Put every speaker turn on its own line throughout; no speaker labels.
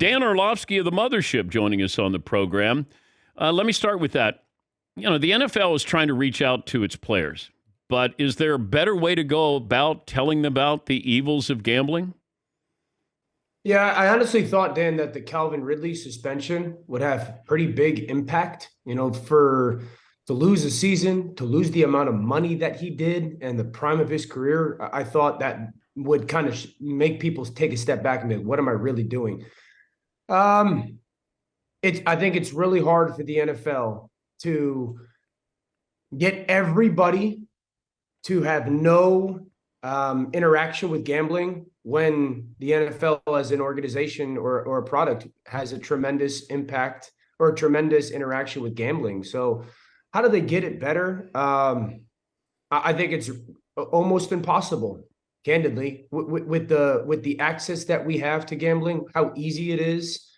Dan Orlovsky of the Mothership joining us on the program. Let me start with that. You know, the NFL is trying to reach out to its players, but is there a better way to go about telling them about the evils of gambling?
Yeah, I honestly thought, Dan, that the Calvin Ridley suspension would have pretty big impact, for to lose a season, to lose the amount of money that he did and the prime of his career. I thought that would kind of make people take a step back and be like, what am I really doing? I think it's really hard for the NFL to get everybody to have no interaction with gambling when the NFL as an organization or a product has a tremendous impact or a tremendous interaction with gambling. So how do they get it better? I think it's almost impossible, candidly, with the access that we have to gambling, how easy it is.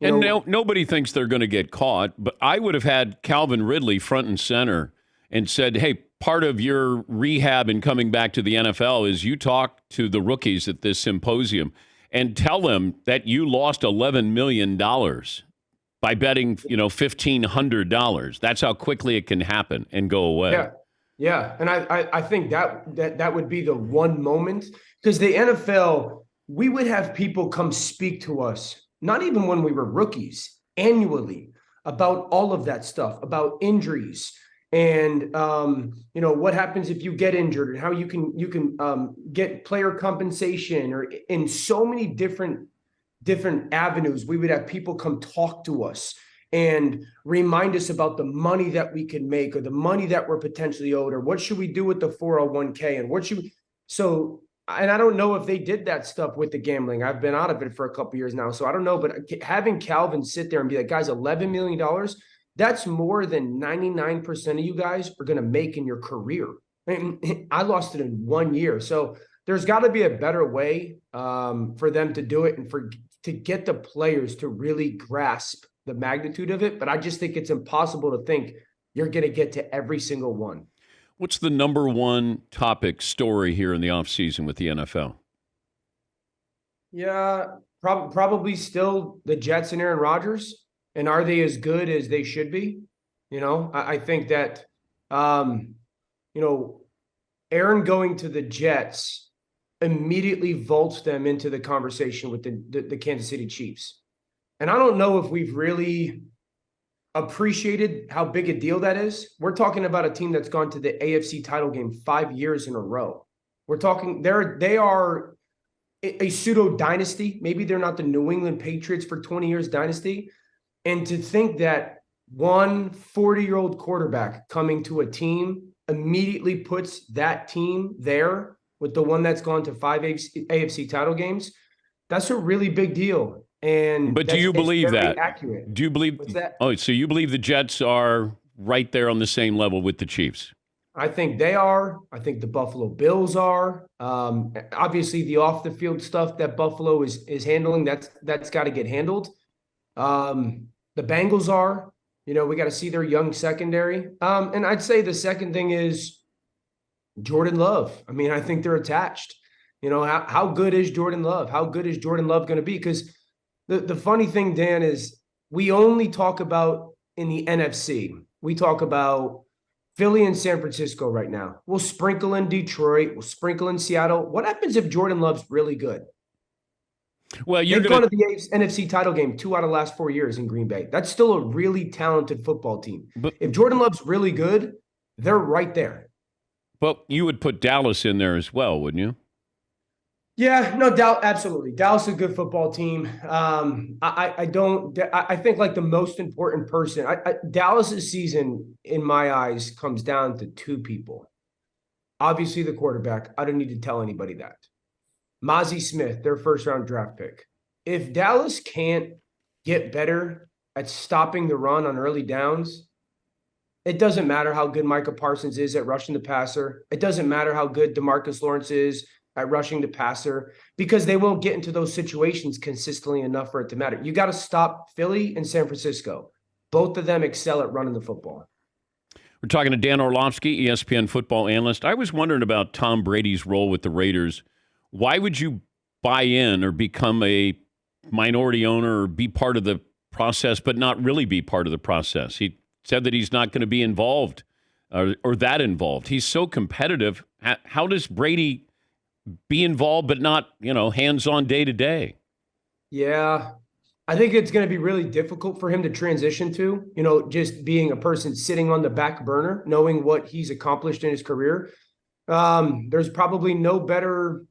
Nobody thinks they're going to get caught, but I would have had Calvin Ridley front and center and said, hey, part of your rehab and coming back to the NFL is you talk to the rookies at this symposium and tell them that you lost $11 million by betting, $1,500. That's how quickly it can happen and go away.
Yeah. Yeah. And I think that would be the one moment, because the NFL, we would have people come speak to us, not even when we were rookies, annually, about all of that stuff, about injuries, and what happens if you get injured, and how you can get player compensation, or in so many different avenues. We would have people come talk to us and remind us about the money that we can make, or the money that we're potentially owed, or what should we do with the 401k, and and I don't know if they did that stuff with the gambling. I've been out of it for a couple of years now, so I don't know. But having Calvin sit there and be like, guys, $11 million, that's more than 99% of you guys are going to make in your career. I lost it in 1 year. So there's got to be a better way for them to do it, and to get the players to really grasp the magnitude of it. But I just think it's impossible to think you're going to get to every single one.
What's the number one topic story here in the offseason with the NFL?
Yeah, probably still the Jets and Aaron Rodgers. And are they as good as they should be? I think that, Aaron going to the Jets immediately vaults them into the conversation with the Kansas City Chiefs. And I don't know if we've really appreciated how big a deal that is. We're talking about a team that's gone to the AFC title game 5 years in a row. We're talking they are a pseudo dynasty. Maybe they're not the New England Patriots for 20 years dynasty. And to think that one 40-year-old quarterback coming to a team immediately puts that team there with the one that's gone to 5 AFC title games, that's a really big deal.
But do you believe that?
Accurate.
Do you believe?
What's that?
Oh, so you believe the Jets are right there on the same level with the Chiefs?
I think they are. I think the Buffalo Bills are. Obviously, the off the field stuff that Buffalo is handling, that's got to get handled. The Bengals are. We got to see their young secondary. And I'd say the second thing is Jordan Love. I think they're attached. How good is Jordan Love? How good is Jordan Love going to be? Because the funny thing, Dan, is we only talk about in the NFC. We talk about Philly and San Francisco right now. We'll sprinkle in Detroit. We'll sprinkle in Seattle. What happens if Jordan Love's really good?
Well,
they've gone to the NFC title game 2 out of the last 4 years in Green Bay. That's still a really talented football team. But if Jordan Love's really good, they're right there.
But you would put Dallas in there as well, wouldn't you?
Yeah, no, absolutely. Dallas is a good football team. I think like the most important person, Dallas's season in my eyes comes down to two people. Obviously the quarterback. I don't need to tell anybody that. Mozzie Smith, their first round draft pick. If Dallas can't get better at stopping the run on early downs, it doesn't matter how good Micah Parsons is at rushing the passer. It doesn't matter how good DeMarcus Lawrence is at rushing the passer, because they won't get into those situations consistently enough for it to matter. You got to stop Philly and San Francisco. Both of them excel at running the football.
We're talking to Dan Orlovsky, ESPN football analyst. I was wondering about Tom Brady's role with the Raiders. Why would you buy in or become a minority owner or be part of the process, but not really be part of the process. He said that he's not going to be involved or that involved. He's so competitive. How does Brady be involved, but not, hands-on day to day?
Yeah. I think it's going to be really difficult for him to transition to, just being a person sitting on the back burner, knowing what he's accomplished in his career. There's probably no better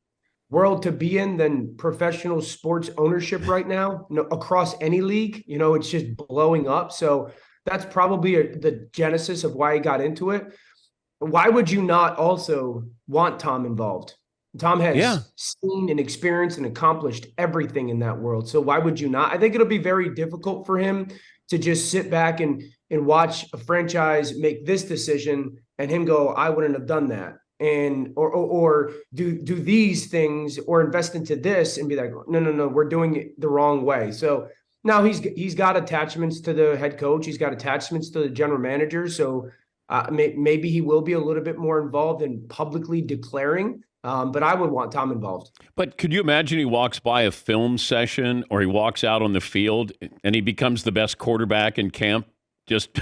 world to be in than professional sports ownership right now, across any league. It's just blowing up. So that's probably the genesis of why he got into it. Why would you not also want Tom involved? Tom has seen and experienced and accomplished everything in that world. So why would you not? I think it'll be very difficult for him to just sit back and watch a franchise make this decision and him go, I wouldn't have done that. And or do these things or invest into this and be like, no, we're doing it the wrong way. So now he's got attachments to the head coach. He's got attachments to the general manager. So maybe he will be a little bit more involved in publicly declaring. But I would want Tom involved.
But could you imagine he walks by a film session or he walks out on the field and he becomes the best quarterback in camp just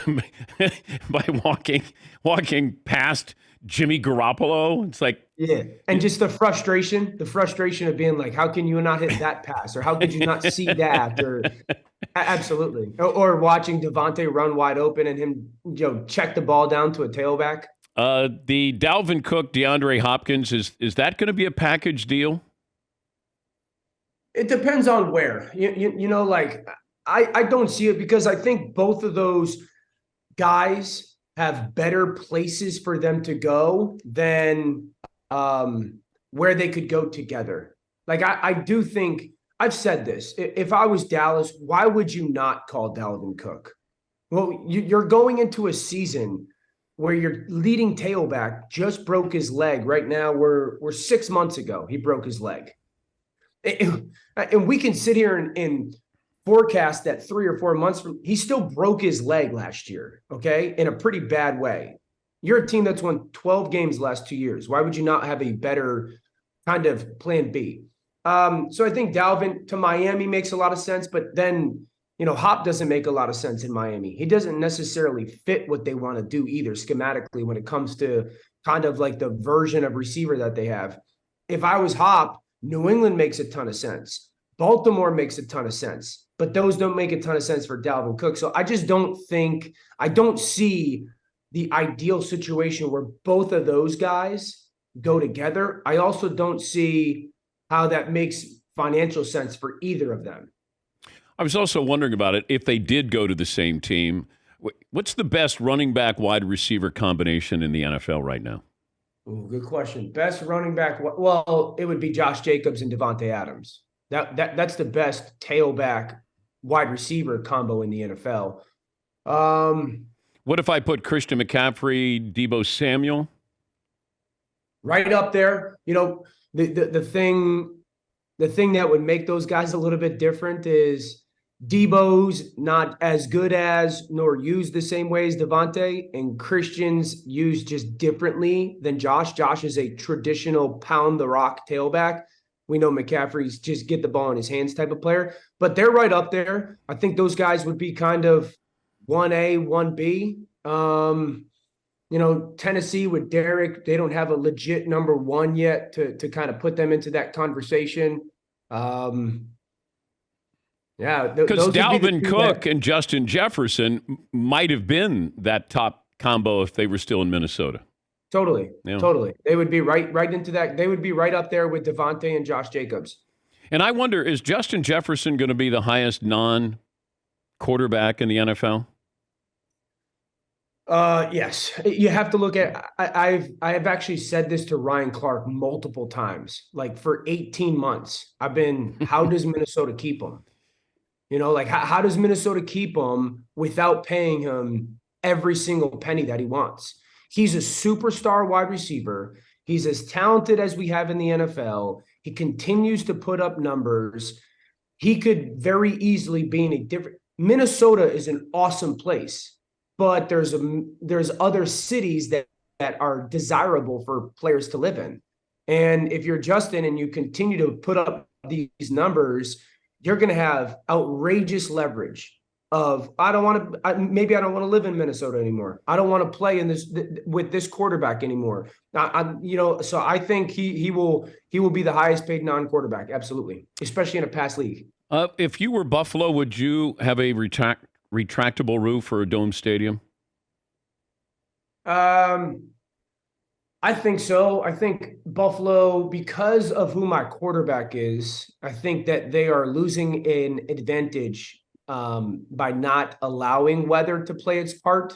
by walking past Jimmy Garoppolo? It's like,
yeah. And just the frustration of being like, how can you not hit that pass? Or how could you not see that? Or absolutely. Or watching Devontae run wide open and him, check the ball down to a tailback.
The Dalvin Cook, DeAndre Hopkins, is that going to be a package deal?
It depends on where. I don't see it because I think both of those guys have better places for them to go than where they could go together. Like, I do think, I've said this, if I was Dallas, why would you not call Dalvin Cook? Well, you're going into a season where your leading tailback just broke his leg. Right now, we're 6 months ago, he broke his leg. And we can sit here and forecast that 3 or 4 months from, he still broke his leg last year, okay, in a pretty bad way. You're a team that's won 12 games the last 2 years. Why would you not have a better kind of plan B? So I think Dalvin to Miami makes a lot of sense, but then, Hop doesn't make a lot of sense in Miami. He doesn't necessarily fit what they want to do either schematically when it comes to kind of like the version of receiver that they have. If I was Hop, New England makes a ton of sense. Baltimore makes a ton of sense, but those don't make a ton of sense for Dalvin Cook. So I don't see the ideal situation where both of those guys go together. I also don't see how that makes financial sense for either of them.
I was also wondering about it. If they did go to the same team, what's the best running back wide receiver combination in the NFL right now?
Ooh, good question. Best running back. Well, it would be Josh Jacobs and Devontae Adams. That's the best tailback wide receiver combo in the NFL.
What if I put Christian McCaffrey, Deebo Samuel?
Right up there. The thing that would make those guys a little bit different is Deebo's not as good as nor used the same way as Devontae, and Christian's used just differently than Josh. Josh is a traditional pound the rock tailback. We know McCaffrey's just get the ball in his hands type of player, but they're right up there. I think those guys would be kind of 1A, 1B. Tennessee with Derek, they don't have a legit number one yet to kind of put them into that conversation.
Because Dalvin Cook and Justin Jefferson might have been that top combo if they were still in Minnesota.
Totally. They would be right into that. They would be right up there with Devontae and Josh Jacobs.
And I wonder, is Justin Jefferson going to be the highest non-quarterback in the NFL?
Yes. You have to look at, I have actually said this to Ryan Clark multiple times, like for 18 months. How does Minnesota keep him? How does Minnesota keep him without paying him every single penny that he wants? He's a superstar wide receiver. He's as talented as we have in the NFL. He continues to put up numbers. He could very easily be in a different, Minnesota is an awesome place, but there's other cities that are desirable for players to live in. And if you're Justin and you continue to put up these numbers, you're going to have outrageous leverage of maybe I don't want to live in Minnesota anymore. I don't want to play in this with this quarterback anymore. So I think he will be the highest paid non-quarterback, absolutely, especially in a pass league.
If you were Buffalo, would you have a retractable roof for a dome stadium?
I think so. I think Buffalo, because of who my quarterback is, I think that they are losing an advantage by not allowing weather to play its part,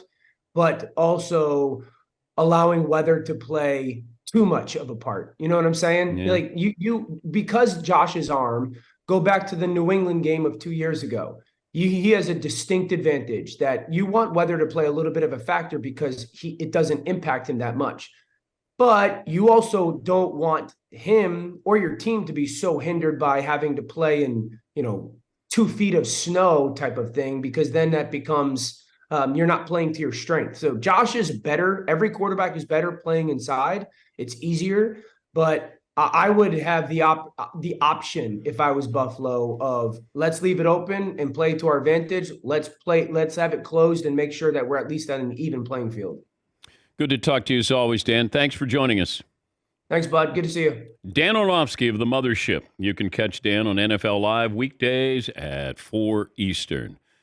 but also allowing weather to play too much of a part. You know what I'm saying?
Yeah.
Like because Josh's arm, go back to the New England game of 2 years ago. He has a distinct advantage that you want weather to play a little bit of a factor because it doesn't impact him that much. But you also don't want him or your team to be so hindered by having to play in, 2 feet of snow type of thing, because then that becomes you're not playing to your strength. So Josh is better. Every quarterback is better playing inside. It's easier, but I would have the option if I was Buffalo of let's leave it open and play to our advantage. Let's have it closed and make sure that we're at least at an even playing field.
Good to talk to you as always, Dan. Thanks for joining us.
Thanks, bud. Good to see you.
Dan Orlovsky of the Mothership. You can catch Dan on NFL Live weekdays at 4 Eastern.